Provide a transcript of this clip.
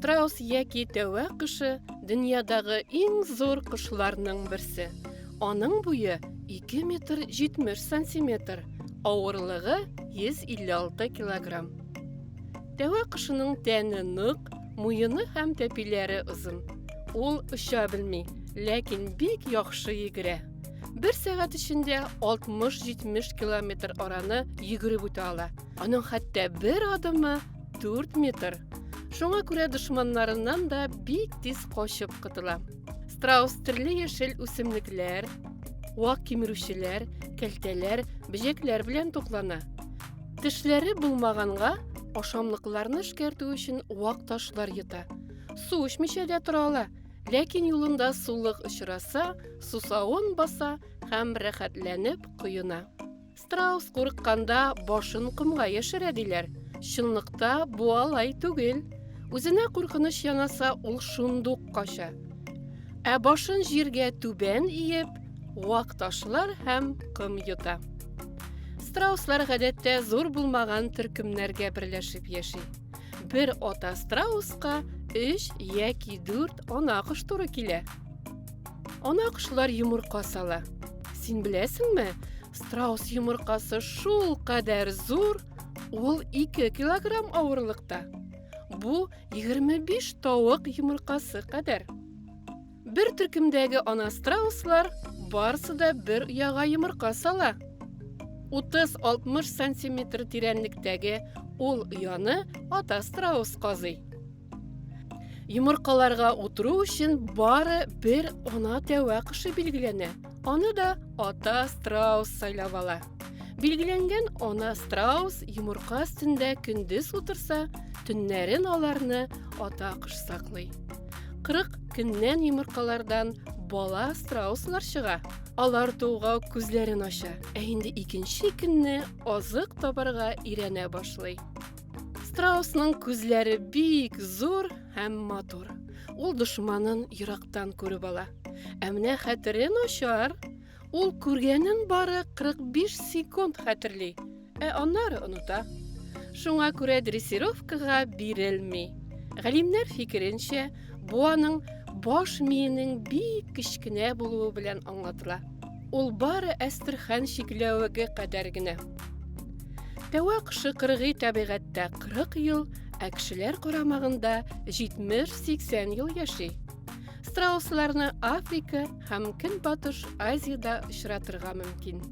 Страус яки тәвә кышы дөньядагы иң зур кышларның берсе. Аның буе 2 метр 70 сантиметр, авырлыгы 156 килограмм. Тәвә кышының тәне нык, муены һәм тәпиләре озын. Ул оча белми, ләкин бик яхшы йөгерә. Бер сәгать эчендә 60-70 километр араны йөгереп үтә ала. Аның хәтта бер адымы 4 метр. Шуңа күрә дошманнарыннан да бик тиз качып кытыла. Страус төрле яшел үсемлекләр, вак кимерүчеләр, кәлтәләр, бөҗәкләр белән туклана. Тешләре булмаганга, ашамлыкларны эшкәртү өчен вак ташлар йота. Су эчмичә дә тора ала, ләкин юлында сулык очраса, сусавын баса һәм рәхәтләнеп коена. Страус курыкканда башын кымга яшерә диләр. Чынлыкта бу алай түгел. Үзенә куркыныч янаса, ул шундук кача. Ә башын җиргә түбән иеп, вак ташлар һәм кым йота. Страуслар гадәттә зур булмаган төркемнәргә берләшеп яши. Бер ата страуска 3 яки 4 ана кош туры килә. Ана кошлар йомырка сала. Син беләсеңме, страус йомыркасы шул кадәр зур, ул 2 килограмм авырлыкта. Бу 25 тавык йомыркасы кадәр. Бер төркемдәге ана страуслар барысы да бер яга йомырка сала. 30-60 сантиметр тирәнлектәге ул яны ата страус казый. Йомыркаларга утыру өчен бары бер ана тәвә кышы билгеләнә. Аны да ата страус сайлап ала. Билгеләнгән ана страус йомырка өстендә көндез утырса, төннәрен аларны ата кош саклый. 40 көннән йомыркалардан бала страуслар чыга. Алар тууга күзләрен ача, ә инде икенче көнне азык табарга ирәнә башлый. Страусның күзләре бик зур һәм матур. Ул дошманын ерактан күреп ала. Ә менә хәтерен ачар, ул күргәнен бары 45 секунд хәтерли, ә аннары оныта. Шуңа күрә дрессировкага бирелми. Галимнәр фикеренчә, бу аның баш миенең бик кечкенә булуы белән аңлатыла. Ул бары Әстерхан чикләвеге кадәр генә. Тәвә кышы кыргый табигатьтә 40 ел, ә кешеләр карамагында 70-80 ел яши. Страусларны Африка һәм Көнбатыш Азиядә очратырга мөмкин.